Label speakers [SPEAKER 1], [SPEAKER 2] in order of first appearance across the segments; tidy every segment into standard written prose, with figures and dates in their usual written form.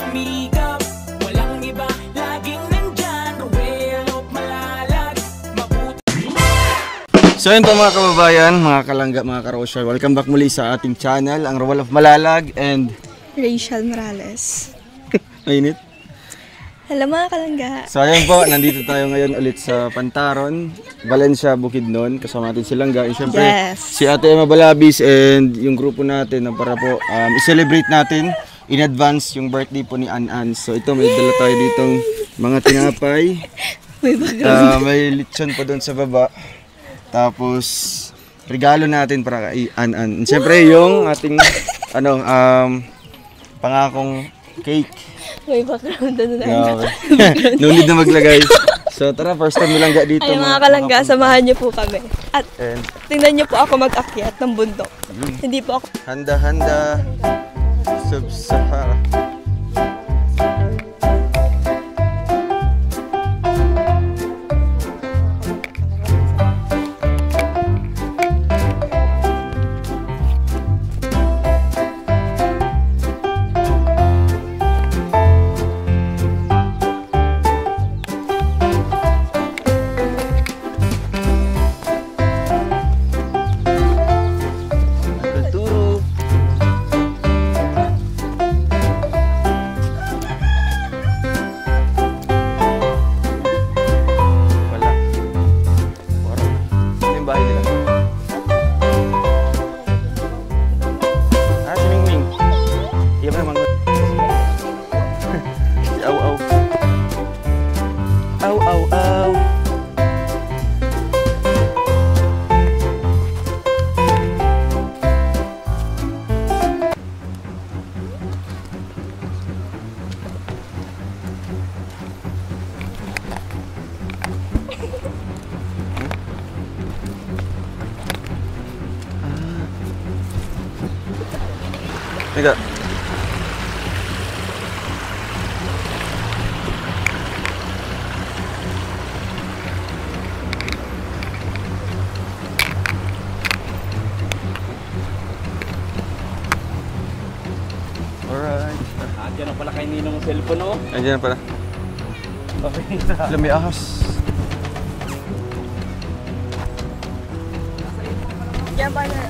[SPEAKER 1] sumikap. Walang iba, laging nandyan. Ruel of Malalag, mabuti.
[SPEAKER 2] So yun po mga kababayan, mga kalangga, mga karosyal. Welcome back muli sa ating channel, ang Ruel of Malalag and
[SPEAKER 3] Rachel Morales.
[SPEAKER 2] Mainit.
[SPEAKER 3] Hello mga kalangga.
[SPEAKER 2] So ayun po, nandito tayo ngayon ulit sa Pantaron, Valencia, Bukidnon. Kasama natin si Langga. And syempre, si Ate Emma Balabis and yung grupo natin na para po i-celebrate natin in advance yung birthday po ni An-An. So ito, may dala tayo ditong mga tinapay. May lechon pa doon sa baba. Tapos regalo natin para kay An-An. Siyempre yung ating pangakong cake.
[SPEAKER 3] May background na
[SPEAKER 2] No need na maglagay. So tara, first time mo Langga dito.
[SPEAKER 3] Ay mga kalangga, samahan niyo po kami. At tingnan niyo po ako mag-akyat ng bundok. Hindi po ako.
[SPEAKER 2] Handa-handa. Sub-Sahara. Tiga. Alright.
[SPEAKER 4] Andiyan na pala kay Ninong ang cellphone, oh.
[SPEAKER 2] Andiyan na pala.
[SPEAKER 4] Okay na.
[SPEAKER 2] May ahas.
[SPEAKER 3] Diyan ba na?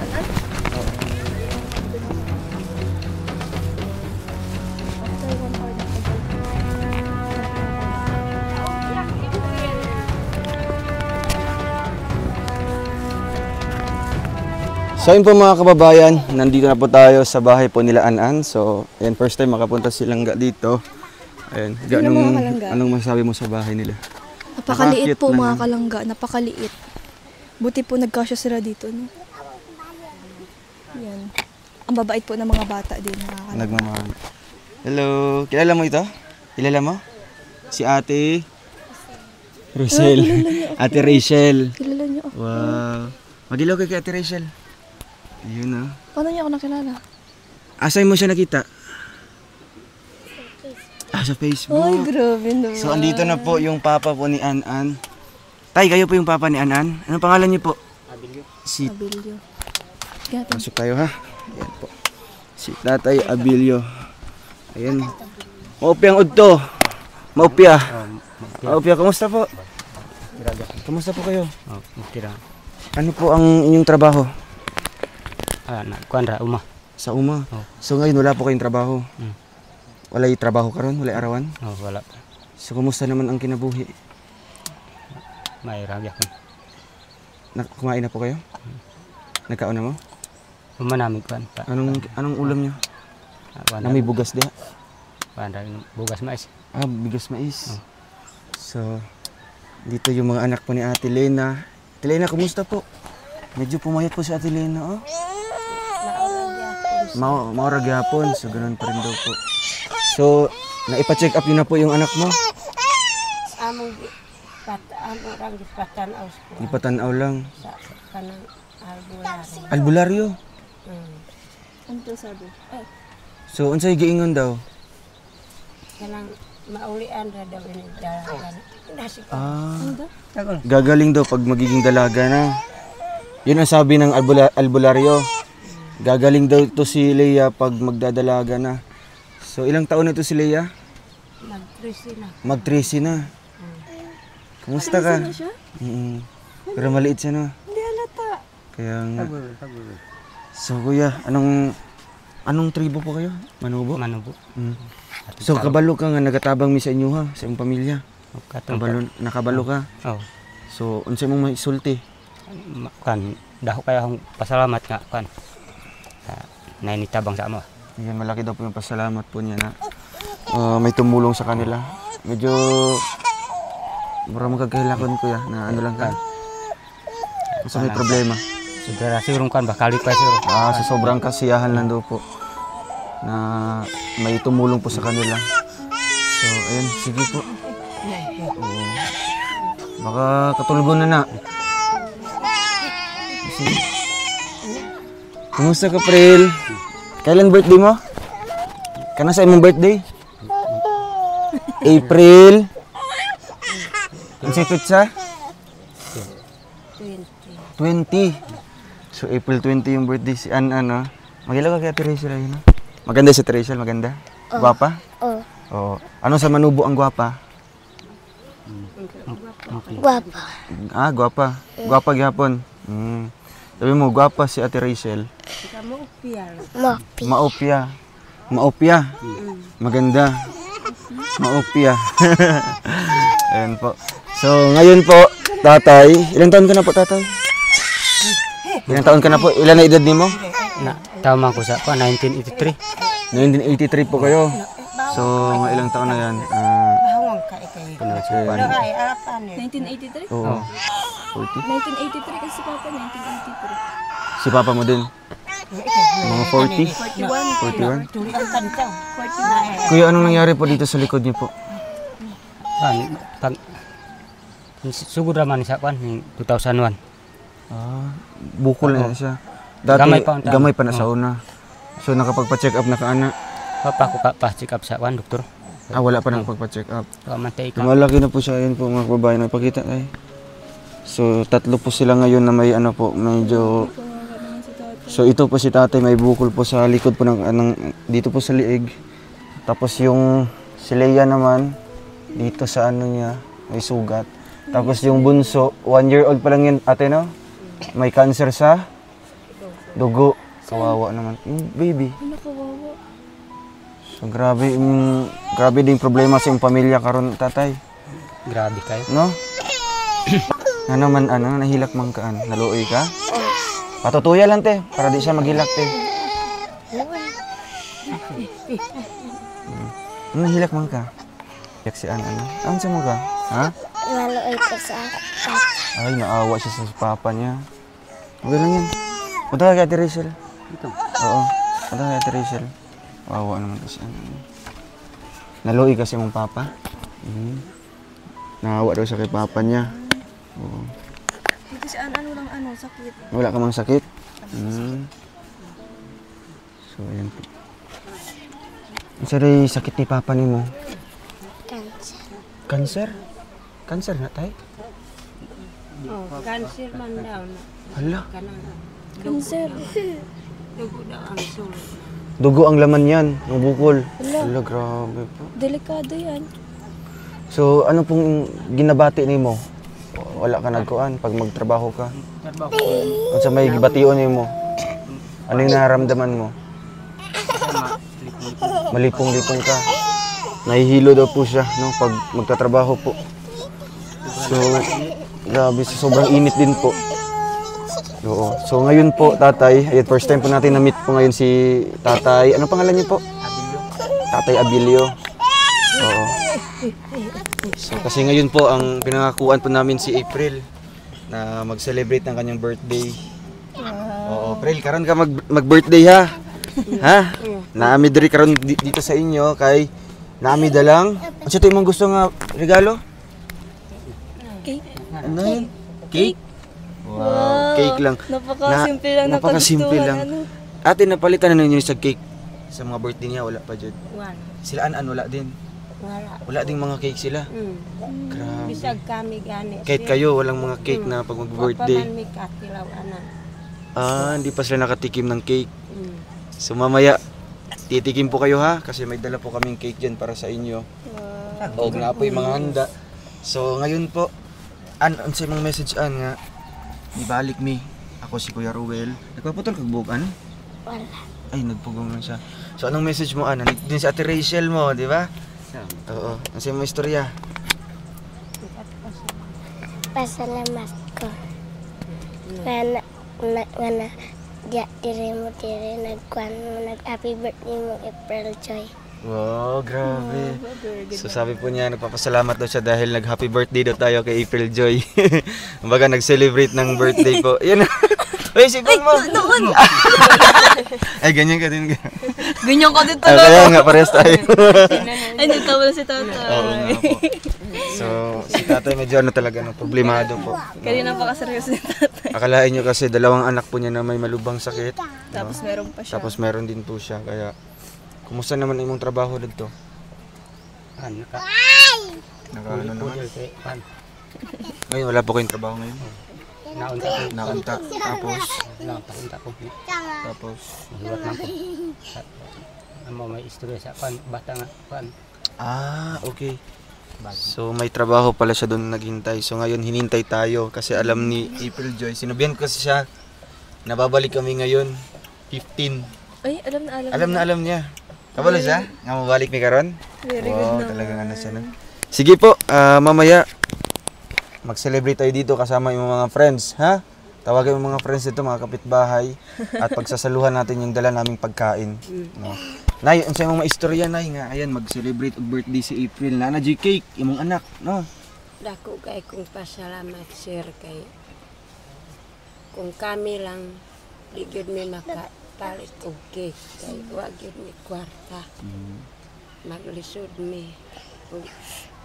[SPEAKER 2] So yun po mga kababayan, nandito na po tayo sa bahay po nila An-An. So ayan, first time makapunta si Langga dito. Ayan, anong masasabi mo sa bahay nila?
[SPEAKER 3] Napakaliit po mga kalangga, napakaliit. Buti po nagkasya sila dito, no? Yan. Ang babait po ng mga bata din.
[SPEAKER 2] Nagmamahal. Hello, kilala mo ito? Kilala mo? Si Ate Rosel. Ate Rachel.
[SPEAKER 3] Kilala niyo ako.
[SPEAKER 2] Wow. Magilaw kay Ate Rachel. Yun na.
[SPEAKER 3] Paano niya ako nakilala?
[SPEAKER 2] Asay mo siya nakita? Sa Facebook.
[SPEAKER 3] Ay, grabe naman.
[SPEAKER 2] So, andito na po yung papa po ni An-An. Tay, kayo po yung papa ni An-An. Anong pangalan niyo po?
[SPEAKER 3] Abilio.
[SPEAKER 2] Si...
[SPEAKER 3] Abilio.
[SPEAKER 2] Masok tayo ha. Ayan po. Si Tatay Abilio. Ayan. Maupyang udto. Maupya. Maupya, kumusta po? Kumusta po kayo? Ano po ang inyong trabaho?
[SPEAKER 4] Kuandra, uma.
[SPEAKER 2] Sa uma? So ngayon wala po kayong trabaho? Wala'y trabaho karon, wala'y arawan?
[SPEAKER 4] Wala.
[SPEAKER 2] So kumusta naman ang kinabuhi?
[SPEAKER 4] May ragya ko.
[SPEAKER 2] Kumain na po kayo? Nagkaon na mo?
[SPEAKER 4] Umanamig kuan.
[SPEAKER 2] Anong ulam niyo? Na may bugas diha?
[SPEAKER 4] Kuandra, bugas mais.
[SPEAKER 2] Bigas mais. So dito yung mga anak po ni Ate Lena. Ate Lena, kumusta po? Medyo pumayat po si Ate Lena, oh. Maura gyapon, so ganun pa rin daw po. So, naipa-check up yun na po yung anak mo?
[SPEAKER 5] Among orang gipatanaw po.
[SPEAKER 2] Gipatanaw lang.
[SPEAKER 5] Sa kanang albularyo.
[SPEAKER 2] Albularyo?
[SPEAKER 3] Ano to sabi?
[SPEAKER 2] So, unsay giingon daw?
[SPEAKER 5] Kanang maulian ra daw ini dalaga.
[SPEAKER 2] Gagaling daw pag magiging dalaga na. Yun ang sabi ng albularyo. Gagaling daw to si Leia pag magdadalaga na. So ilang taon na to si Leia?
[SPEAKER 5] Nag-13 na.
[SPEAKER 2] Mag-13 na. Kumusta ka?
[SPEAKER 3] Na siya?
[SPEAKER 2] Pero maliit siya, no?
[SPEAKER 3] Hindi halata.
[SPEAKER 2] Kaya nga. So kuya, anong tribo po kayo? Manubo?
[SPEAKER 4] Manubo.
[SPEAKER 2] So kabalo ka nga, nagatabang mi sa inyo ha, sa iyong pamilya. Nakabalo ka.
[SPEAKER 4] Oh.
[SPEAKER 2] So unsay mong maisulti?
[SPEAKER 4] Kan daho kaya akong pasalamat nga kan. Nainitabang sa amo.
[SPEAKER 2] Yan, malaki daw po yung pasalamat po niya na may tumulong sa kanila. Medyo mura magkagahilakon kuya na ano lang ka. Kasi may problema.
[SPEAKER 4] Siguro kan bakali pa siguro.
[SPEAKER 2] Sa sobrang kasiyahan lang daw po na may tumulong po sa kanila. So ayun, sige po. Oo. Baka katulgon na. Sige. Kumusta ka, Prel? Kailan birthday mo? Kana sa imong birthday? April? Unsay petsa? 20. So April 20 yung birthday si ano. Magilaw ka kay Ate Rachel ayun. Maganda si Ate Rachel, maganda. Gwapa? Oo. Ano sa Manubo ang gwapa?
[SPEAKER 6] Guwapa.
[SPEAKER 2] Gwapa. Gwapa gyapon. Sabi mo, gwapa si Ate Rachel. Maopya. Maopya. Maganda. Maopya. Ayan po. So, ngayon po, tatay. Ilang taon ka na po, tatay? Ilang taon ka na po? Ilan na edad ni mo?
[SPEAKER 4] Tama ko sa 1983.
[SPEAKER 2] 1983 po kayo. So, mga ilang taon na yan?
[SPEAKER 5] Bahawang ka ikay. Wala ka ay arapan eh.
[SPEAKER 3] 1983?
[SPEAKER 2] Oo. 40?
[SPEAKER 3] 1983 kasi si Papa, 1983.
[SPEAKER 2] Si Papa mo din? Mga 40? 41?
[SPEAKER 3] 41.
[SPEAKER 5] Tuli ang kanta.
[SPEAKER 2] Kuya, anong nangyari po dito sa likod niyo po?
[SPEAKER 4] Pag sugod raman sa kan 2001.
[SPEAKER 2] Bukol na siya. Dati, gamay pa na sa una. So, nakapagpa-check up na kaana.
[SPEAKER 4] Papa ko pa-check up sa kan doktor.
[SPEAKER 2] Wala pa nakapagpa-check up.
[SPEAKER 4] Mantay ka.
[SPEAKER 2] Malaki na po siya. Ayun po mga babae. Nagpakita ay. So, 3 po sila ngayon na may ano po, medyo... So, ito po si tatay, may bukol po sa likod po ng dito po sa liig. Tapos yung si Leia naman, dito sa ano niya, may sugat. Tapos yung bunso, 1 year old pa lang yan, ate no? May cancer sa dugo. Kawawa naman. Baby. So, grabe din problema sa iyong pamilya karon tatay.
[SPEAKER 4] Grabe kayo.
[SPEAKER 2] No? Na naman nahilak man kaan, naluoy ka? Patutuya lang te, para di siya maghilak te. Nahilak man ka? Yak si ano? Ano mo ka? Ha?
[SPEAKER 6] Naluoy ko sa papa.
[SPEAKER 2] Ay, naawa siya sa papa niya. Okay lang yan. Punta ka kay Ate Rachel. Oo. Punta ka kay Ate Rachel. Wawa naman kasi ano. Naluoy kasi mong papa. Naawa daw siya kay papa niya. Oo.
[SPEAKER 3] Dito si ano lang sakit.
[SPEAKER 2] Wala ka mang sakit? So, ayan po. Ang saray sakit ni papa ni mo?
[SPEAKER 6] Cancer.
[SPEAKER 2] Cancer? Cancer na tayo?
[SPEAKER 5] Cancer man daw na.
[SPEAKER 2] Hala.
[SPEAKER 3] Cancer.
[SPEAKER 5] Dugo daw ang sulit.
[SPEAKER 2] Dugo ang laman yan, ng bukol. Hala, grabe po.
[SPEAKER 3] Delikado yan.
[SPEAKER 2] So, ano pong ginabati ni mo? Wala ka nagkuhan pag magtrabaho ka? Kung sa may gibation ni mo, ano yung nararamdaman mo? Malipong-lipong ka. Nahihilo daw po siya no, pag magtatrabaho po. So, grabe, sobrang init din po. Oo. So, ngayon po, tatay, ayun, first time po natin na-meet po ngayon si tatay. Ano pangalan niyo po? Tatay Abilio. Oo. So, kasi ngayon po, ang pinangakuan po namin si April na mag-celebrate ng kanyang birthday. Oo, April, karon ka mag-birthday ha? Ha? Naami diri karon dito sa inyo kay naami dalang. Ano sa imong gusto nga regalo?
[SPEAKER 3] Cake.
[SPEAKER 2] Ano yun? Cake? Wow, cake lang.
[SPEAKER 3] Napakasimple lang.
[SPEAKER 2] Napakasimple lang. Ate, napalitan na ninyo sa cake sa mga birthday niya, wala pa dyan.
[SPEAKER 5] Wala.
[SPEAKER 2] Sila wala din.
[SPEAKER 5] Wala.
[SPEAKER 2] Wala ding mga cake sila. Grabe.
[SPEAKER 5] Bisag kami gani.
[SPEAKER 2] Kahit kayo, walang mga cake na pag mag-birthday.
[SPEAKER 5] Paman mi katilaw anan.
[SPEAKER 2] Hindi pa sila nakatikim ng cake. So mamaya, titikim po kayo ha, kasi may dala po kaming cake dyan para sa inyo. O nga po yung mga handa. So ngayon po, ano sa mong message nga, ibalik mi. Ako si Kuya Ruel. Nagpaputol kag bukan?
[SPEAKER 6] Wala.
[SPEAKER 2] Ay, nagpugong lang siya. So anong message mo din si Ate Rachel mo, di ba? Oo. Ano sa mong istorya?
[SPEAKER 6] Pasalamat ko. Nga diri mo nag-happy birthday mo April Joy.
[SPEAKER 2] Wow, grabe. So sabi po niya, nagpapasalamat daw siya dahil nag-happy birthday daw tayo kay April Joy. Kumbaga nag-celebrate ng birthday po. Yan. Uy, sipon mo. Ay, ganyan ka din.
[SPEAKER 3] Ganyan ka din
[SPEAKER 2] Kaya nga, parehas tayo.
[SPEAKER 3] Ay, nagtawa si tatay.
[SPEAKER 2] Oo nga po. So, si tatay medyo talaga problemado po.
[SPEAKER 3] Kanina pa kaseryoso si tatay.
[SPEAKER 2] Akalain nyo kasi dalawang anak po niya na may malubhang sakit.
[SPEAKER 3] Tapos meron pa siya.
[SPEAKER 2] Tapos meron din po siya. Kaya, kumusta naman imong trabaho dito? Nakaano naman? Ngayon, wala po kayong trabaho ngayon? Naunta. Tapos? Tapos?
[SPEAKER 4] Mahiwat lang po. May istorya sa bata nga.
[SPEAKER 2] Ah, okay. So may trabaho pala siya doon naghintay. So ngayon hinintay tayo kasi alam ni April Joy. Sinabihan ko kasi siya, nababalik kami ngayon, 15.
[SPEAKER 3] Ay, alam
[SPEAKER 2] Alam niya. Kabalo siya? Nga mabalik ni karon?
[SPEAKER 3] Very
[SPEAKER 2] Wow,
[SPEAKER 3] good
[SPEAKER 2] talagang ano siya. No? Sige po, mamaya mag-celebrate tayo dito kasama yung mga friends, ha? Tawagin mo mga friends dito, mga kapitbahay, at pagsasaluhan natin yung dala naming pagkain. No? Nay, ang sa'yo mga istorya, Nay, nga, ayan, mag-celebrate og birthday si April. Nana G cake, imong anak, no?
[SPEAKER 5] Dako kay kong pasalamat sir kay kung kami lang di gyud mi makapalit og cake kay wa gyud mi kwarta. Maglisod mi og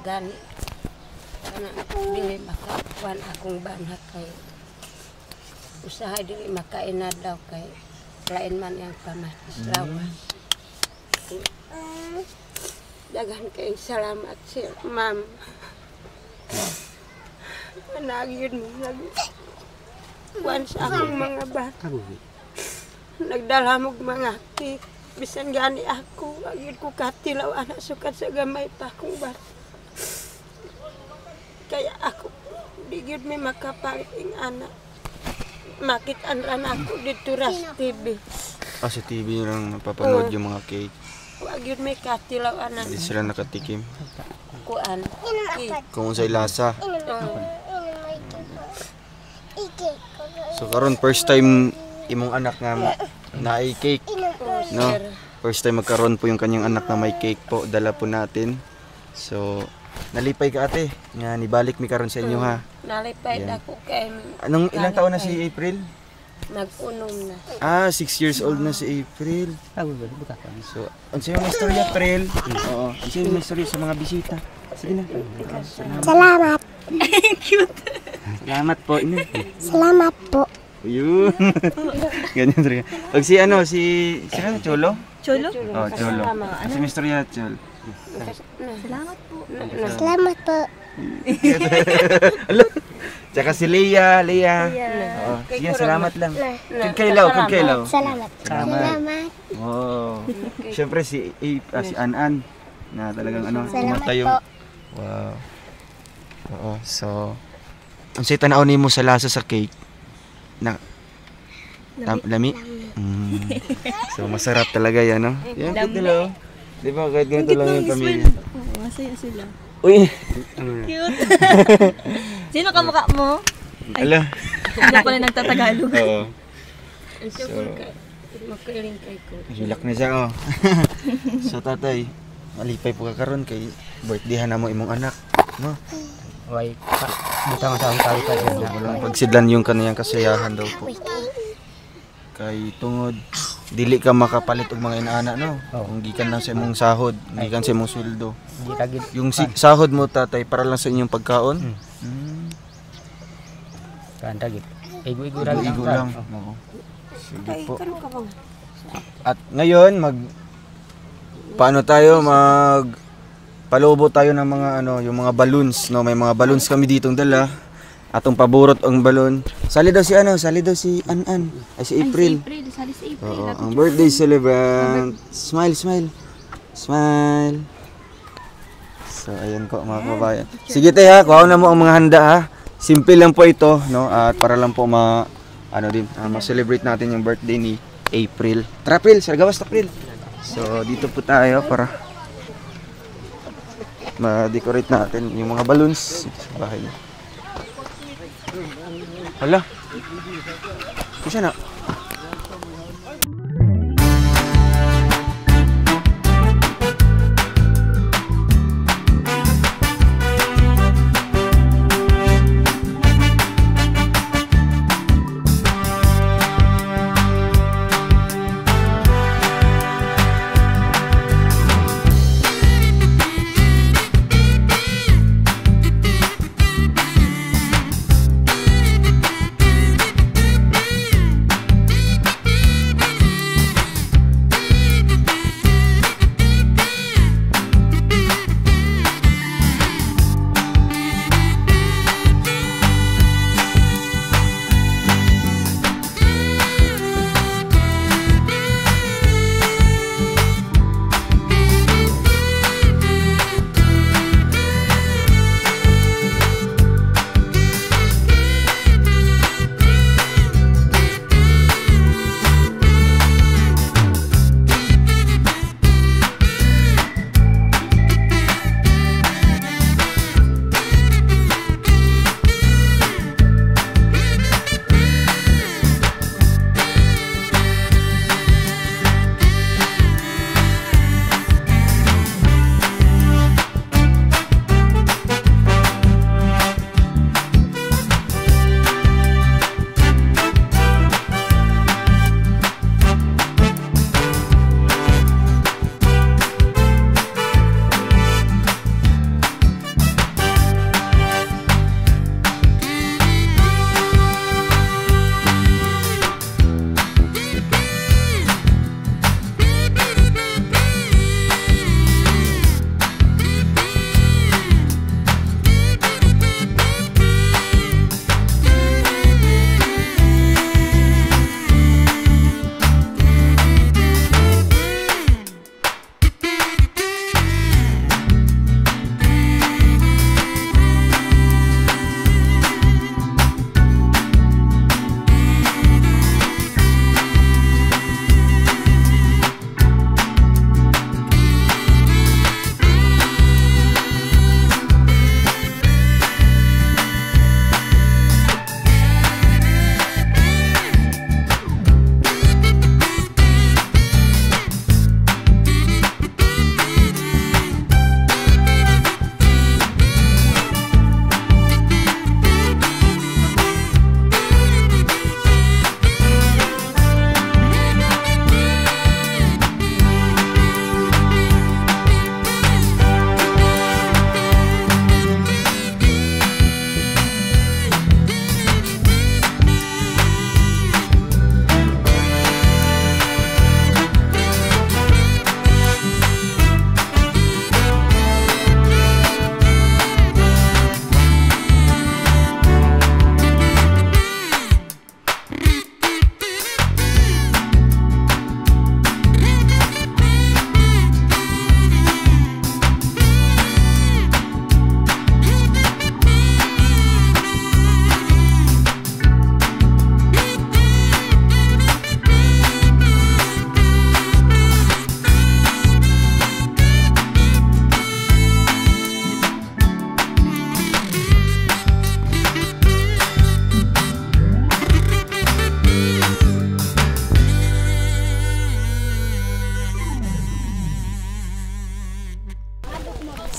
[SPEAKER 5] gani kana dili makakuan akong banhak kay usahay dili makainadlaw kay lain man yang pamatis lawas. Dagan kayong salamat sir, ma'am. Managin mo, nagkuhan sa akong mga bata. Nagdala mong mga cake. Bisan gani ako, agad ko katilaw anak sukat sa gamay pa akong bata. Kaya ako, di gyud may makapalit ang anak. Makitaan ran ako dito ras TV.
[SPEAKER 2] Sa TV lang napapanood yung mga cake.
[SPEAKER 5] Wag yun may katilaw anak.
[SPEAKER 2] Hindi sila nakatikim.
[SPEAKER 5] Kuan.
[SPEAKER 2] Kung sa'y lasa. So karon first time imong anak nga na ay cake. No? First time magkaroon po yung kanyang anak na may cake po. Dala po natin. So nalipay ka ate. Nga nibalik mi karon sa inyo ha.
[SPEAKER 5] Nalipay ako kay
[SPEAKER 2] Anong ilang taon na si April?
[SPEAKER 5] nag-unom na.
[SPEAKER 2] 6 years old na si April. So, ang sa'yo may istorya, April? Oo. Ang sa'yo may istorya sa mga bisita. Sige na.
[SPEAKER 6] Salamat.
[SPEAKER 3] Cute.
[SPEAKER 2] Salamat po.
[SPEAKER 6] Salamat po.
[SPEAKER 2] Yun. Ganyan talaga. Pag si Cholo?
[SPEAKER 3] Cholo?
[SPEAKER 2] Oh, Cholo. Ang sa'yo may istorya, Cholo.
[SPEAKER 3] Salamat po.
[SPEAKER 6] Salamat po.
[SPEAKER 2] Tsaka si Leia. Oo. Sige, salamat lang. Kagkailaw.
[SPEAKER 6] Salamat. Salamat.
[SPEAKER 2] Oh. Siyempre si An-An na talagang
[SPEAKER 6] Salamat
[SPEAKER 2] tumatayong.
[SPEAKER 6] po.
[SPEAKER 2] Wow. Oo. So, ang say tanaw nimo sa lasa sa cake na lami. So, masarap talaga yan, no? Yan, kitilaw. Di ba, kahit ganito lang yung pamilya.
[SPEAKER 3] Masaya sila.
[SPEAKER 2] Uy!
[SPEAKER 3] Cute. Sino kamukha mo?
[SPEAKER 2] Ala.
[SPEAKER 3] Hindi pala nagtatagalog.
[SPEAKER 2] Oo.
[SPEAKER 5] So, magkailing kay ko.
[SPEAKER 2] Hilak na siya, oh. So, tatay, malipay po ka karon kay birthday na mo imong anak, no?
[SPEAKER 4] Way, butang sa akong kalitan.
[SPEAKER 2] Walang pagsidlan yung kaniyang kasayahan daw po. Kay tungod, dili ka makapalit og mga inaana, no? Kung gikan lang sa imong sahod, gikan sa imong sweldo. Yung sahod mo, tatay, para lang sa inyong pagkaon?
[SPEAKER 4] Kandagit. Igo
[SPEAKER 2] lang. Oo. Sige po. At ngayon, paano tayo palubo tayo ng mga yung mga balloons, no? May mga balloons kami ditong dala. atong paborot ang balon. Sali daw si An-An. Ay si April. Oo, ang birthday celebrant. Smile. So ayan ko mga kabayan. Sige te ha, kuha na mo ang mga handa ha. Simple lang po ito, no? At para lang po ma-celebrate natin yung birthday ni April. Tara April, sargawas April. So dito po tayo para ma-decorate natin yung mga balloons sa bahay niya. Hala. Kasi na.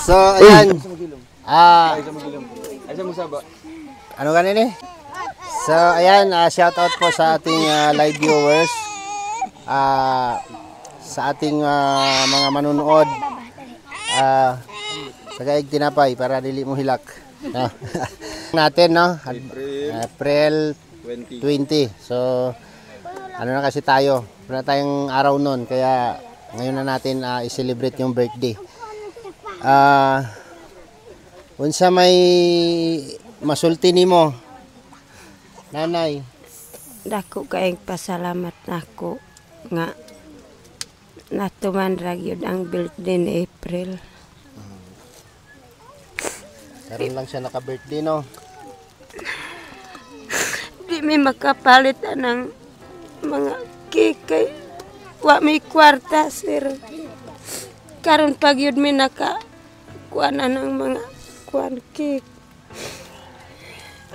[SPEAKER 7] So, ayan. Ano ganin eh? So, ayan, shout out po sa ating live viewers. Sa ating mga manunood. Tagaig tinapay para dili mo hilak. Natin, no? April 20. So, ano na kasi tayo? Wala tayong araw nun. Kaya, ngayon na natin i-celebrate yung birthday. Unsa may masulti nimo Nanay.
[SPEAKER 5] Dako kaayong pasalamat nako nga natuman ra gyud ang birthday ni April.
[SPEAKER 7] Karon lang siya naka-birthday, no?
[SPEAKER 5] Di may makapalit ng mga cake kay wa may kwarta, sir. Karon pag yun may nakakuha ng mga kuan cake.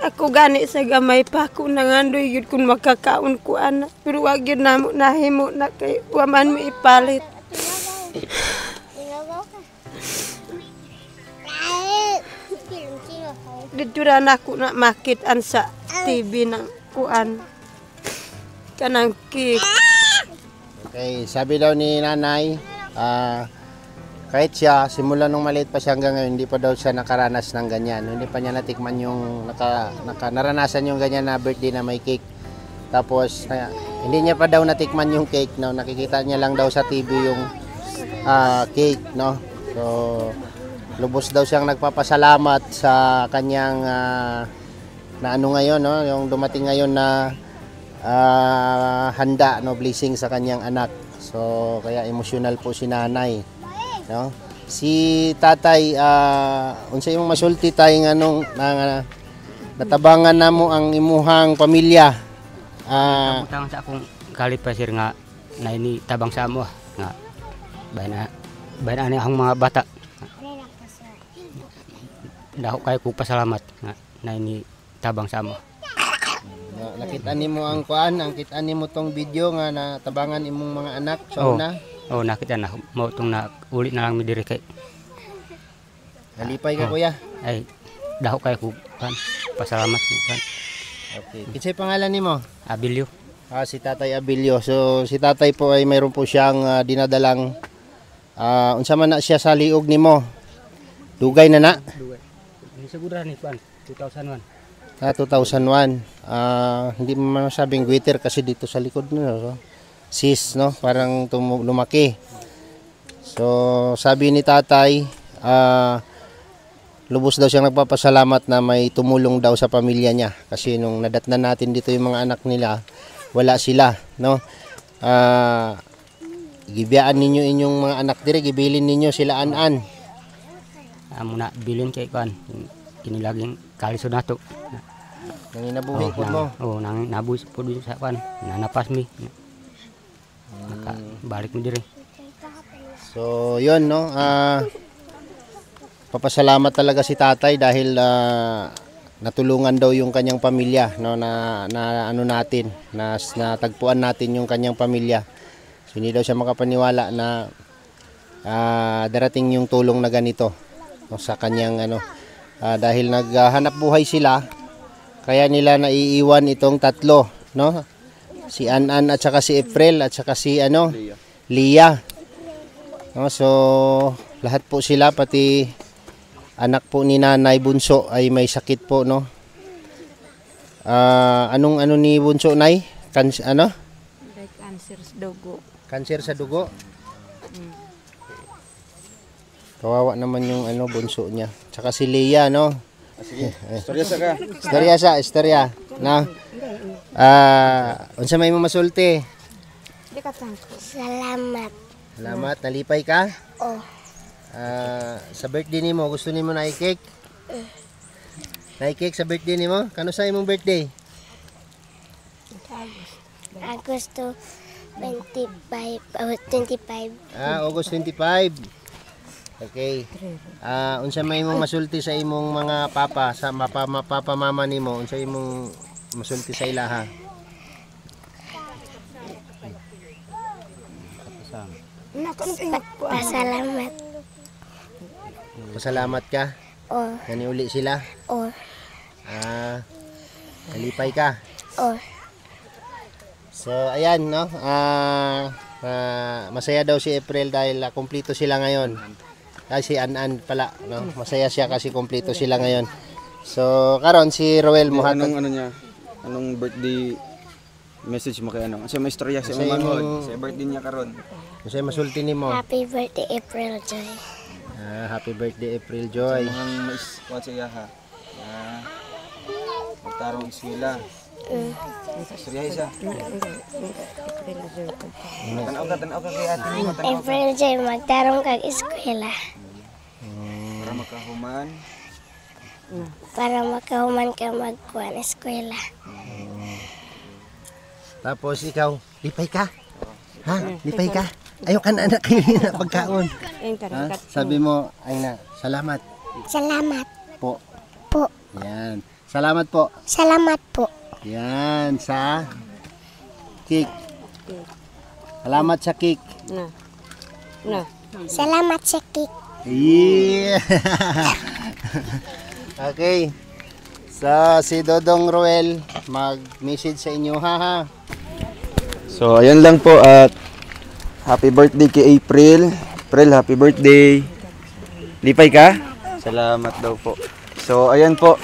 [SPEAKER 5] Ako gani sa gamay pa ako nangandoy yun kung makakaon ko ana. Pero wag yun namo nahimo na kay waman may ipalit. Dito ra na ako na makitaan sa TV ng kuan. Kanang cake.
[SPEAKER 7] Okay, sabi daw ni nanay, kahit siya, simula nung maliit pa siya hanggang ngayon, hindi pa daw siya nakaranas ng ganyan. Hindi pa niya natikman yung, naranasan yung ganyan na birthday na may cake. Tapos, hindi niya pa daw natikman yung cake, no? Nakikita niya lang daw sa TV yung cake, no? So, lubos daw siyang nagpapasalamat sa kanyang, na ano ngayon, no? Yung dumating ngayon na handa, no? Blessing sa kanyang anak. So, kaya emotional po si nanay. No? Si tatay, unsa imong masulti tay nganong natabangan namo ang imuhang pamilya.
[SPEAKER 4] Tang sa akong galit pa sir nga na ini tabang sa amo nga bayan ani ang mga bata. Dako kay ko pasalamat nga na ini tabang sa amo.
[SPEAKER 7] Nakita nimo ang kuan, nakita nimo tong video nga natabangan imong mga anak sa una.
[SPEAKER 4] Oh, nakita na mo tong na uli na lang mi diri kay.
[SPEAKER 7] Nalipay ka kuya.
[SPEAKER 4] Ay dako kay ko kan pasalamat kan.
[SPEAKER 7] Okay. Kinsay pangalan nimo?
[SPEAKER 4] Abilio.
[SPEAKER 7] Si Tatay Abilio. So si Tatay po ay mayroon po siyang dinadalang unsa man na siya sa liog nimo. Dugay na na.
[SPEAKER 4] Dugay. Ni siguro ni kan 2001.
[SPEAKER 7] 2001. Hindi mo masabing guiter kasi dito sa likod nyo. So, sis, no? Parang lumaki. So, sabi ni tatay, lubos daw siyang nagpapasalamat na may tumulong daw sa pamilya niya. Kasi nung nadatnan natin dito yung mga anak nila, wala sila, no? Gibiyaan ninyo inyong mga anak dire, gibilin ninyo sila an-an.
[SPEAKER 4] Amo na bilin kay kan kinilaging kalisod nato.
[SPEAKER 7] Nang inabuhi po mo.
[SPEAKER 4] Nang nabuhi po din sa kan. Nanapas mi. Balik mi diri.
[SPEAKER 7] So, yun, no? Papasalamat talaga si tatay dahil natulungan daw yung kanyang pamilya, no? Na ano natin, natagpuan natin yung kanyang pamilya. So, hindi daw siya makapaniwala na darating yung tulong na ganito, no? Sa kanyang ano. Dahil naghanap buhay sila, kaya nila naiiwan itong tatlo, no? Si An-An at saka si April at saka si Lia. No, so lahat po sila pati anak po ni Nanay Bunso ay may sakit po, no? Anong ni Bunso, Nay?
[SPEAKER 5] Cancer sa dugo.
[SPEAKER 7] Cancer sa dugo. Kawawa naman yung bunso niya. Tsaka si Lia, no?
[SPEAKER 2] Sige, istorya sa ka.
[SPEAKER 7] Istorya. No? Unsa may mo masulti?
[SPEAKER 6] Salamat.
[SPEAKER 7] Salamat, nalipay ka?
[SPEAKER 6] Oh.
[SPEAKER 7] Sa birthday nimo, gusto nimo na i-cake? Na i-cake sa birthday nimo? Kano sa imong birthday?
[SPEAKER 6] Agosto 25.
[SPEAKER 7] August 25. Okay. Unsa may imong masulti sa imong mga papa, sa papa mama nimo, unsa imong masulti sa ilaha?
[SPEAKER 6] Pasalamat.
[SPEAKER 7] Pasalamat ka?
[SPEAKER 6] Oh.
[SPEAKER 7] Uli sila?
[SPEAKER 6] Oh.
[SPEAKER 7] Nalipay ka?
[SPEAKER 6] Oh.
[SPEAKER 7] So, ayan, no? Masaya daw si April dahil kumpleto sila ngayon. Si An-An pala, no? Masaya siya kasi kumpleto sila ngayon. So, karon si Roel mo
[SPEAKER 2] Anong birthday message mo kay ano? Kasi may istorya sa imong manghod. Sa birthday niya karon.
[SPEAKER 7] Kasi masulti nimo.
[SPEAKER 6] Happy birthday, April Joy.
[SPEAKER 7] Happy birthday, April Joy.
[SPEAKER 2] Mga mais kuha siya ha. Magtarong iskwela. Surya isa. Tanaw ka kay ate mo.
[SPEAKER 6] April Joy, magtarong kag eskwela.
[SPEAKER 2] Para makahuman.
[SPEAKER 6] Para makahuman ka magkuhan eskwela.
[SPEAKER 7] Tapos ikaw, lipay ka? Ha? Lipay ka? Ayaw ka na anak na pagkaon. Ha? Sabi mo, ay na, salamat
[SPEAKER 6] Salamat
[SPEAKER 7] po.
[SPEAKER 6] po.
[SPEAKER 7] Yan. Salamat po.
[SPEAKER 6] Salamat po.
[SPEAKER 7] Yan, sa cake. Salamat sa cake.
[SPEAKER 6] Salamat sa cake.
[SPEAKER 7] Yeah. Okay. So, si Dodong Roel, mag-message sa inyo, ha?
[SPEAKER 2] So, ayan lang po at happy birthday kay April. April, happy birthday. Lipay ka? Salamat daw po. So, ayan po,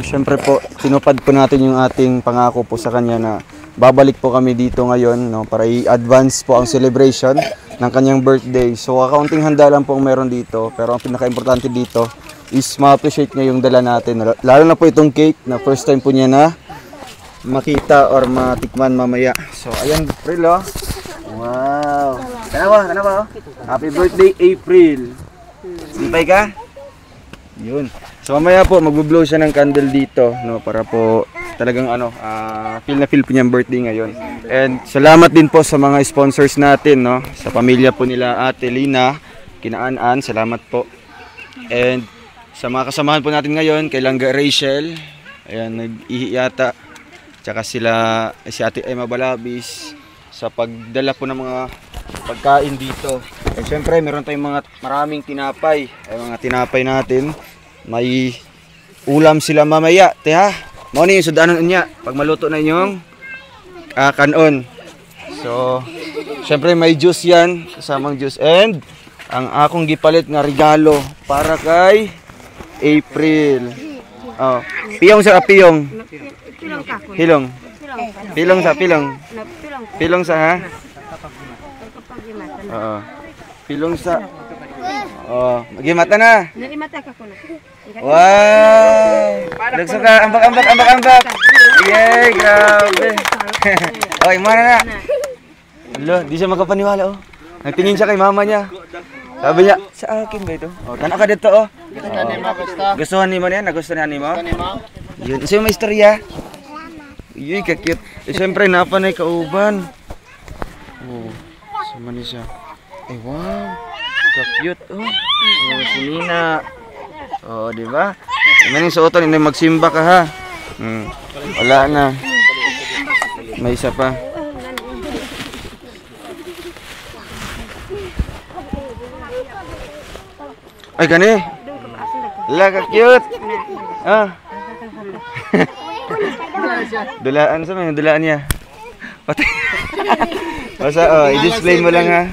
[SPEAKER 2] syempre po, tinupad po natin yung ating pangako po sa kanya na babalik po kami dito ngayon, no, para i-advance po ang celebration ng kanyang birthday. So, kakaunting handa lang po ang meron dito, pero ang pinaka-importante dito is ma-appreciate niya yung dala natin. Lalo na po itong cake na first time po niya na makita or matikman mamaya. So, ayan, April, oh. Wow. Tanawa, oh. Happy birthday, April. Lipay ka? Yun. So, mamaya po, magbo-blow siya ng candle dito, no, para po talagang feel na feel po niyang birthday ngayon. And salamat din po sa mga sponsors natin, no, sa pamilya po nila Ate Lina, Kinaan-an, salamat po. And sa mga kasamahan po natin ngayon, kay Langga Rachel, ayan, nag-ihi yata. Tsaka si Ate Emma Balabis sa pagdala po ng mga pagkain dito. And syempre, meron tayong maraming tinapay. Ay mga tinapay natin. May ulam sila mamaya. Teha, mo ni yung sudanon niya. Pag maluto na yung kanon. So, syempre may juice yan. Kasamang juice. And ang akong gipalit nga regalo para kay April. Oh, piyong sa piyong. Hilong. Pilong sa pilong. Pilong sa ha? Oo. Pilong sa. Oh, magimata na. Wow! Dagso ka, ambak. Yay, grabe. Okay, mana na. Hello, di siya makapaniwala, oh. Nagtingin siya kay mama niya. Sabi niya, sa akin ba ito? Oh, tanaw ka dito, oh. Gustuhan ni mo niya? Nagustuhan ni mo? Yun, isa yung may istorya. Yun, kakit. Eh, siyempre, napanay kauban. Oh, sama niya siya. Eh, wow. Ka-cute, oh. Oh, si Nina. Oh, di ba? Maning suoton, hindi magsimba ka, ha? Wala na. May isa pa. Ay, gani. Wala, ka-cute. Ah. Dulaan sa mga, dulaan niya. Patay. Basta, oh, i-display mo lang, ha?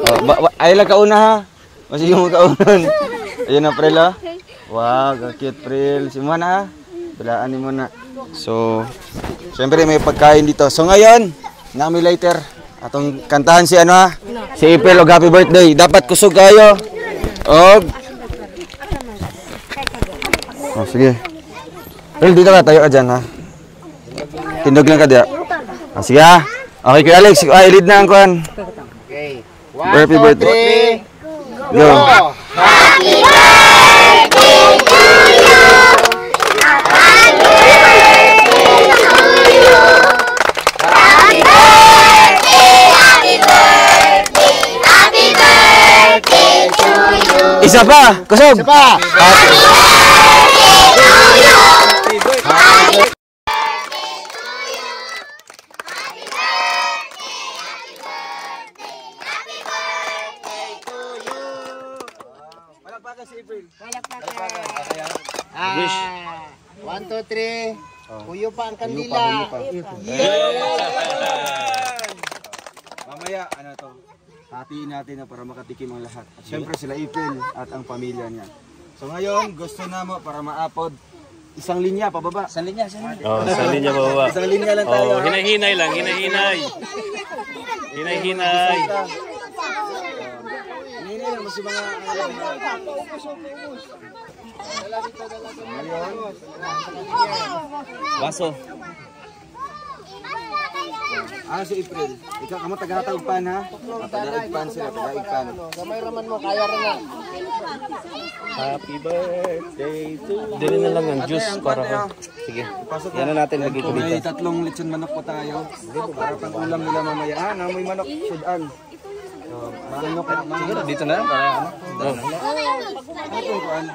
[SPEAKER 2] Oh, ay lang kauna, ha? Masih yung kaunan. Ayun na, Prel, oh. Wow, ka-cute, Prel. Si Mona, ha? Dulaan ni Mona. So, syempre may pagkain dito. So, ngayon, nami later. Atong kantahan si ano, ha? Si April, og happy birthday. Dapat kusog kayo. Og oh, sige. Prel, dito ka, tayo ka dyan, ha? Tindog lang ka diya. Ah, sige, ha? Okay, Kuya Alex, lead na ang kuhan.
[SPEAKER 7] Okay.
[SPEAKER 2] Happy birthday. Go.
[SPEAKER 6] Happy birthday to you. Happy birthday to you. Happy birthday, happy birthday, happy birthday to you.
[SPEAKER 2] Isa pa, kusog.
[SPEAKER 7] Isa pa.
[SPEAKER 6] Happy birthday to you.
[SPEAKER 7] Wish. 1, 2, 3. Uyo pa ang kandila.
[SPEAKER 2] Mamaya, ano to? Hatiin natin na para makatikim ang lahat. At syempre sila April at ang pamilya niya. So ngayon, gusto na mo para maapod isang linya pababa. Isang linya.
[SPEAKER 8] Oh, isang linya pababa.
[SPEAKER 2] Isang linya lang tayo.
[SPEAKER 8] Oh, hinay-hinay lang, hinay-hinay. Hinay-hinay.
[SPEAKER 2] Hinay lang, mas yung mga...
[SPEAKER 8] Baso.
[SPEAKER 2] Si April. Ikaw, kamo taga-Taigpan ha? Taga-Taigpan sila, taga-Taigpan.
[SPEAKER 7] Gamay raman mo, kaya rin na.
[SPEAKER 8] Happy birthday to you. Dili na lang ang juice para ko. Sige. Yan na natin lagi ko
[SPEAKER 2] May
[SPEAKER 8] dito.
[SPEAKER 2] 3 lechon manok po tayo. Para pang ulam nila mamaya. May manok, sudan. Manok,
[SPEAKER 8] Siguro dito na para ano. Doon.
[SPEAKER 2] Ano pong kuhan?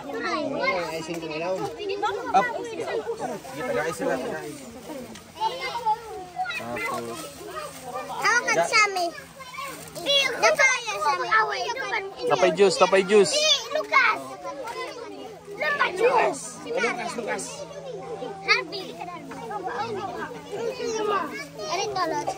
[SPEAKER 7] Icing kong ilaw.
[SPEAKER 2] Up. Sige, taga-is sila, taga-is. Tapos,
[SPEAKER 6] Awakan sa amin. Napaya sa amin.
[SPEAKER 8] Tapay juice, tapay juice.
[SPEAKER 6] Lucas. Napay juice. Lucas. Happy. Ari tolot.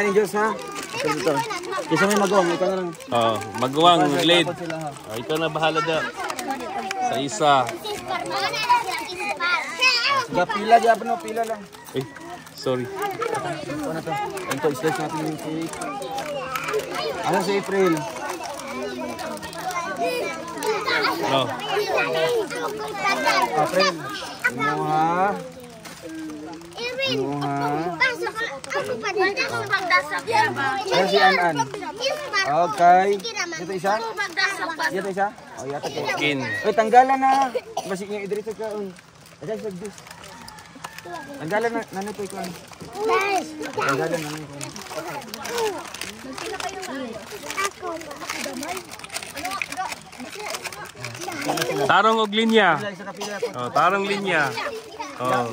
[SPEAKER 2] Kain ng Diyos, ha? Ito. Kisa may magawang, ikaw na lang.
[SPEAKER 8] Oh, magawang, lead.
[SPEAKER 2] Tapos sila, ha?
[SPEAKER 8] Oh, ikaw na bahala dyan. Sa isa.
[SPEAKER 2] Sige, pila dyan, no? Pila lang.
[SPEAKER 8] Eh, sorry.
[SPEAKER 2] Ano to? Ito, slice natin yung cake. Ano si April?
[SPEAKER 8] Oh.
[SPEAKER 2] April. Inuha. Inuha. Ano si An-An? Okay. Dito isa? Dito isa? O, yata kayo.
[SPEAKER 8] Kin.
[SPEAKER 2] Uy, tanggalan na. Basik niya idiretso ka. Ayan, sa juice. Tanggalan na. Nanay po ikaw. Tanggalan na. Nanay po.
[SPEAKER 8] Tarong og linya. Oh, tarong linya. Oh.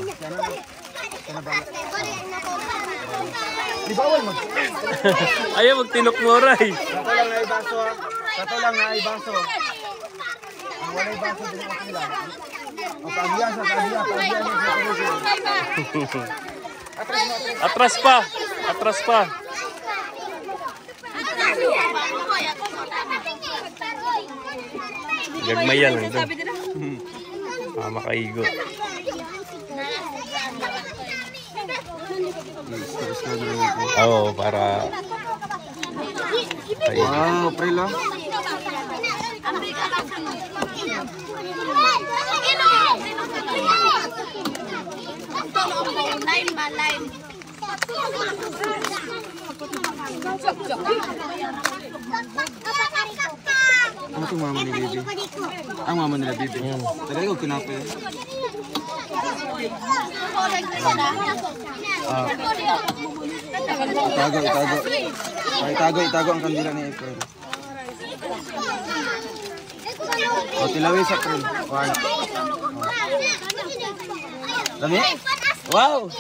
[SPEAKER 2] Di bawal mag.
[SPEAKER 8] Ayaw magtinok mo ray.
[SPEAKER 2] Kato lang na ibaso. Kato lang na ibaso. Ang wala ibaso din ako nila. O pagiyan sa pagiyan.
[SPEAKER 8] Atras pa. Atras pa. Gagmayan lang doon. Makaigo. Oo, para...
[SPEAKER 2] Wow, April, oh. Ano itong mama ni Bibi? Ang mama nila Bibi. Talaga ko kinapay. Itago ang kandila ni April. O, tilawin sa April. Dami? Wow!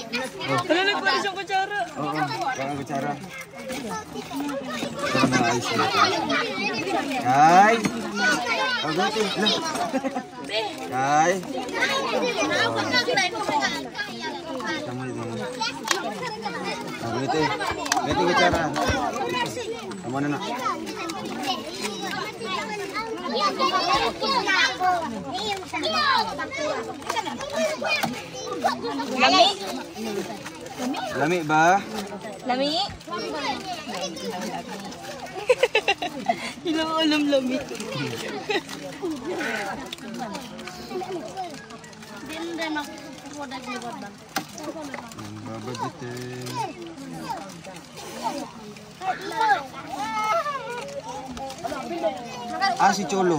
[SPEAKER 3] Talalag pa isang kutsara.
[SPEAKER 2] Oo, parang kutsara. Ito na ayos na. Kay! Pagati. Kay! Sama ito. Pagati. Pagati kutsara. Tama na na.
[SPEAKER 3] Lami?
[SPEAKER 2] Lami ba?
[SPEAKER 3] Lami? Hindi ko alam lami.
[SPEAKER 2] Babaditin. Si Cholo.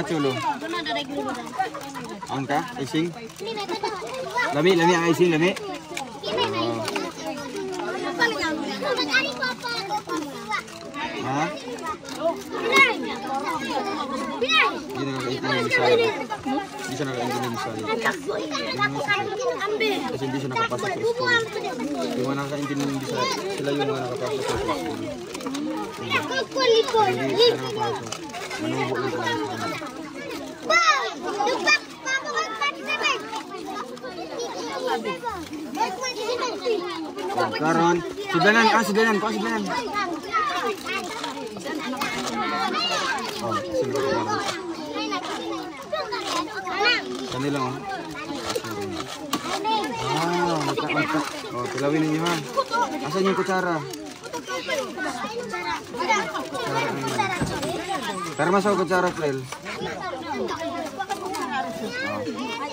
[SPEAKER 2] Cholo. Ang ka? Icing? Lami ang icing, lami. Ha? Hindi na nakaitin yung Bisaya. Hindi siya nakaitin yung Bisaya. Kasi hindi siya nakapasok sa school. Yung mga nakaitin yung Bisaya, sila yung mga nakapasok sa school. Hindi siya nakapasok. Manubo lang talaga siya. Karon, si Benan. Si Benan. Oh, sino ba ito? Kani lang, oh. Magka. Oh, tilawin ninyo, ha. Asan yung kutsara? Pero masaw kutsara, Frel.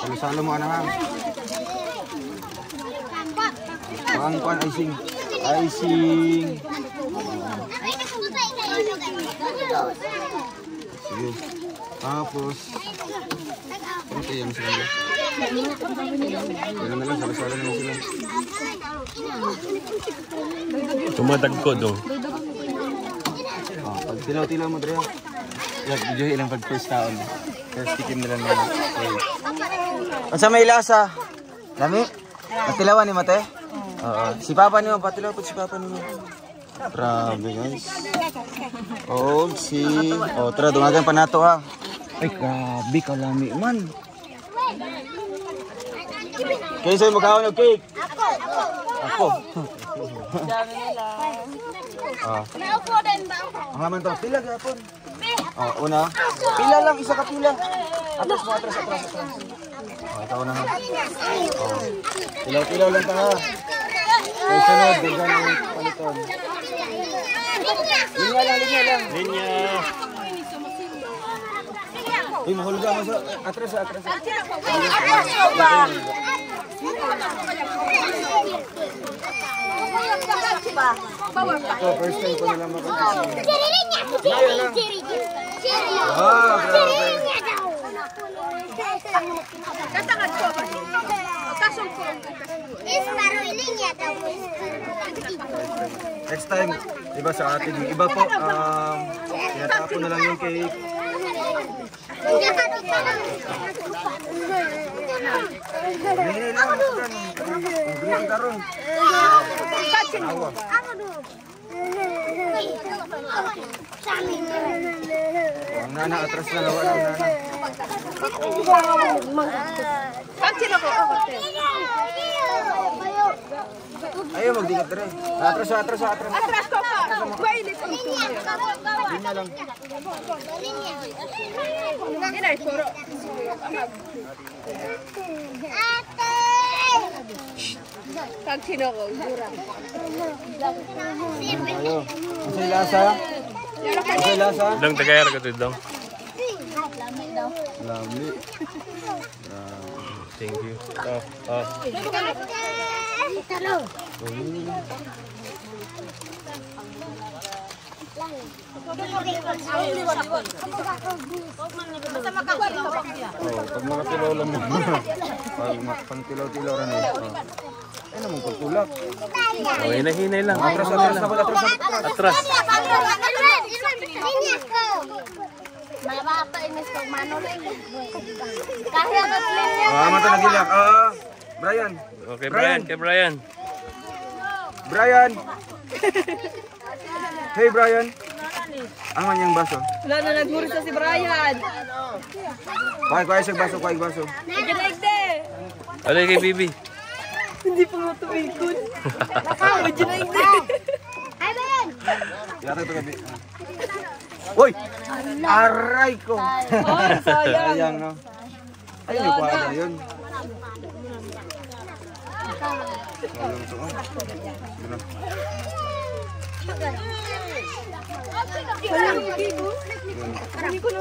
[SPEAKER 2] Oh, salo mo, anak, ha. Kuan, icing. Sige. Tapos, okay yan sila. Gano'n na lang, sala-sala naman sila.
[SPEAKER 8] Tumatagkod, oh.
[SPEAKER 2] Pag tilaw-tilaw mo, Drea. Video ilang pag first taon. First tikim nila na. Ang sa may lasa. Lami? Natilawan ni Mate? Oo. Si Papa niyo, patilaw po si Papa niyo. Grabe, guys. Oh, tara, dumagan pa nato, ha. Ay, grabe, kalami man. Kayo sa'yo magkakaon ng cake? Ako.
[SPEAKER 6] Naupo din ba?
[SPEAKER 2] Ang haman to. Pila gapon. Una. Pila lang, isa ka pila. Atras mo, atras. Ikaw na ha. Pilaw lang ta ha. Kaya sunod, bigyan ng paliton. Linya lang.
[SPEAKER 8] Linya.
[SPEAKER 2] Uy, mahulga mo sa atras. Ito, first time ko na lang makakasama. Grabe. Next time, iba sa atin. Yung iba po, tinatapon na lang yung cake. Hindi lang. Hindi karon. Awa. Ang nana, atras na nawa ng nana. Ayaw, magdikat rin. Atras. Atras ko pa. Mainit ang tuloy. Linya lang. Ayo. Masay lasa?
[SPEAKER 8] Dong, tagayar ka ito, Dong.
[SPEAKER 2] Lami.
[SPEAKER 8] Thank you.
[SPEAKER 2] Pag makatilaw lang mo. Pag tilaw-tilaw rin eh. Ay naman pagtulak.
[SPEAKER 8] Hinay lang.
[SPEAKER 2] Atras.
[SPEAKER 8] Atras.
[SPEAKER 2] Mata nagilak. Brian.
[SPEAKER 8] Okay, Brian. Kay Brian.
[SPEAKER 2] Brian. Hey Brian. Aman yung baso.
[SPEAKER 3] Wala na naghuris na si Brian.
[SPEAKER 2] Kuhay sa baso, baso.
[SPEAKER 3] Nagde.
[SPEAKER 8] Ano kay Bibi?
[SPEAKER 3] Hindi pa mo tumikon. Medyo nagde.
[SPEAKER 6] Ay, Bayan!
[SPEAKER 2] Yata ito gabi. Uy! Aray ko!
[SPEAKER 3] Oh, sayang.
[SPEAKER 2] Sayang no? Ayun yung kuha na yun. Walang ito oh. Gano'n.
[SPEAKER 3] Wala yung bigo. Hindi ko na.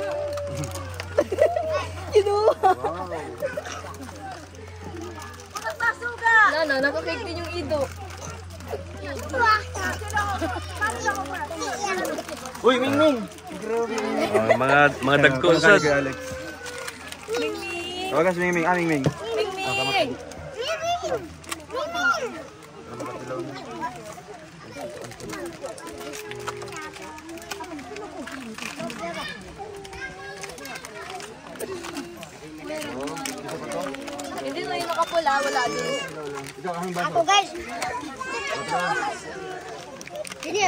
[SPEAKER 3] Kinuha. Nana, nakakake din yung ido.
[SPEAKER 2] Uy, Mingming!
[SPEAKER 8] Mga dagkonsod.
[SPEAKER 2] Alex.
[SPEAKER 3] Mingming.
[SPEAKER 2] Tawagan si Mingming. Mingming.
[SPEAKER 3] Mingming. Hindi na yung nakapula, wala din.
[SPEAKER 6] Ako guys! Sige!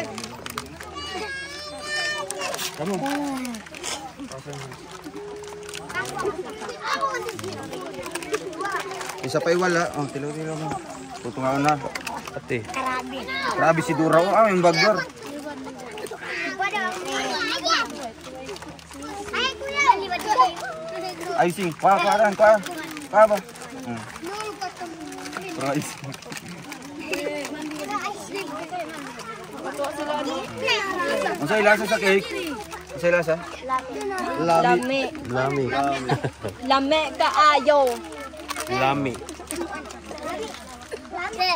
[SPEAKER 2] Kamu. Isa pa iwala. Oh, tilaw-tilaw mo. Tutungaw na.
[SPEAKER 8] Ate.
[SPEAKER 2] Grabe si Dura. Oh, yung bagor.
[SPEAKER 6] Ay, kuya!
[SPEAKER 2] Ay, sing. Kuha ba? Price. Ang sa'yo lasa sa cake? Ang sa'yo lasa?
[SPEAKER 3] Lami.
[SPEAKER 8] Lami.
[SPEAKER 3] Lami kaayo.
[SPEAKER 8] Lami.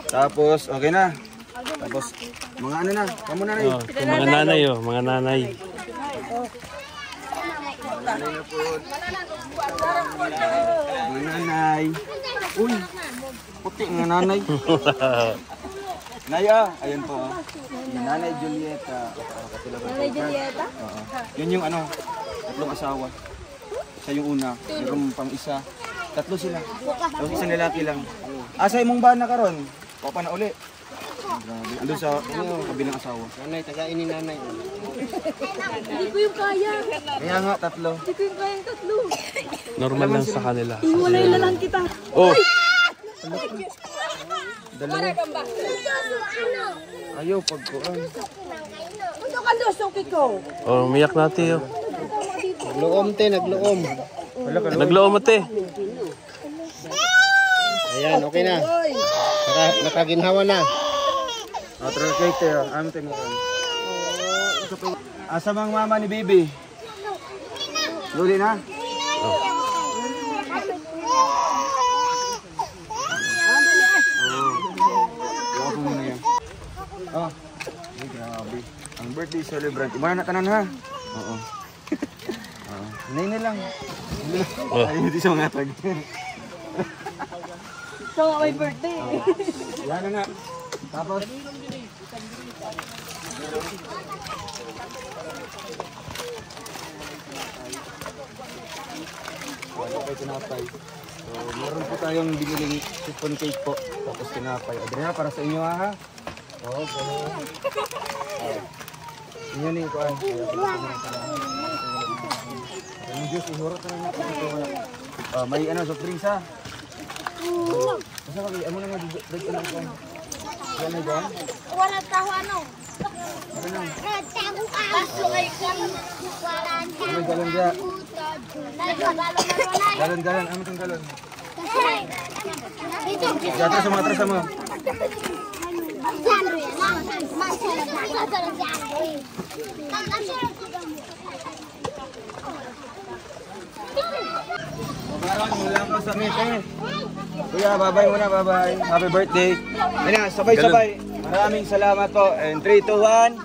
[SPEAKER 2] Tapos, okay na. Tapos, mga ano na. Kamu na rin.
[SPEAKER 8] Oh, mga nanay oh, mga nanay.
[SPEAKER 2] Mga nanay. Uy, puti nga nanay. Naya, ayun po. Oh. Nanay Julieta.
[SPEAKER 3] Nanay Julieta?
[SPEAKER 2] Oo. Yun yung ano, tatlong asawa. Siya yung una, mayroong pang isa. Tatlo sila. Tapos isang lalaki lang. Asay mong ba na karon? O pa na uli. Grabe. Andun sa kabilang asawa.
[SPEAKER 7] Nanay, tagain ni nanay.
[SPEAKER 3] Hindi ko yung kaya.
[SPEAKER 2] Kaya nga, tatlo.
[SPEAKER 3] Hindi ko yung kaya yung tatlo.
[SPEAKER 8] Normal lang sa kanila.
[SPEAKER 3] Iwalay na lang kita.
[SPEAKER 8] Oh!
[SPEAKER 2] Dalawa. Ayaw pagkuhan.
[SPEAKER 8] Oh, umiyak natin oh.
[SPEAKER 7] Nagloom te, nagloom.
[SPEAKER 8] Nagloom ate.
[SPEAKER 7] Ayan, okay na. Nakaginhawa na.
[SPEAKER 2] Translate tayo. Ano tayo mo kan? Asa bang mama ni baby? Luli na? Ako muna yan. Oh. Ay, grabe. Ang birthday celebrant. Iba na tanan ha? Oo. Hinay na lang. Ay, hindi siya mga tag.
[SPEAKER 3] So, may birthday.
[SPEAKER 2] Yan na nga. Tapos, okay, tinapay. So, meron po tayong biniling chiffon cake po. Tapos tinapay. Adriana, para sa inyo ha. Oo, gano'n. Inyo ni Kuan. Ang Diyos, ihurot na natin ito. May ano, soft drinks ha. Basta kami, ano na nga, break ka lang Kuan. Yan na Kuan?
[SPEAKER 6] Wala tahu ano.
[SPEAKER 2] Ano lang?
[SPEAKER 6] Nagtago ka. Paso ay
[SPEAKER 2] May galon dya. Galon. Ano itong galon? Atras mo. Maron, mula ko sa meeting. Kuya, bye-bye muna, bye-bye. Happy birthday. Ayun na, sabay-sabay. Maraming salamat po. And 3, 2, 1.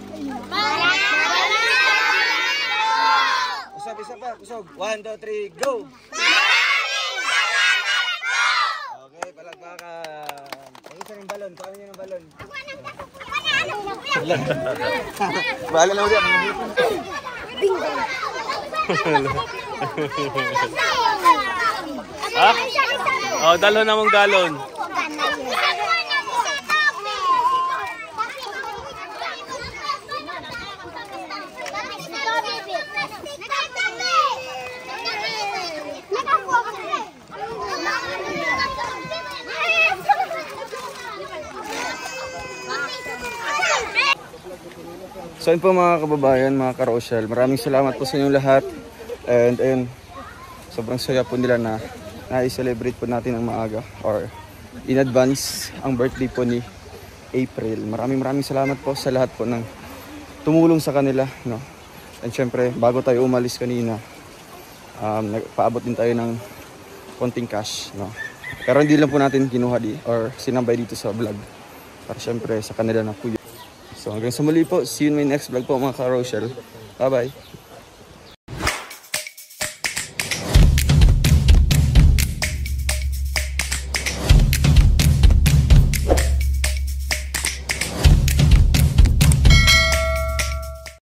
[SPEAKER 2] Usap, isa pa, usog. 1, 2, 3, go! Okay, palagpakan. Ang isa ng balon, kami niyo ng balon. Bahala na ulit.
[SPEAKER 8] Ha? Oh, dalo na mong galon.
[SPEAKER 2] So yun po mga kababayan, mga ka-Rochelle, maraming salamat po sa inyong lahat. And ayun, sobrang saya po nila na na-celebrate po natin ng maaga or in advance ang birthday po ni April. Maraming salamat po sa lahat po ng tumulong sa kanila, no? And syempre, bago tayo umalis kanina, nagpaabot din tayo ng konting cash, no? Pero hindi lang po natin kinuha or sinambay dito sa vlog para syempre sa kanila na po yun. So hanggang sa muli po, see you in my next vlog po mga ka-Rochelle. Bye bye!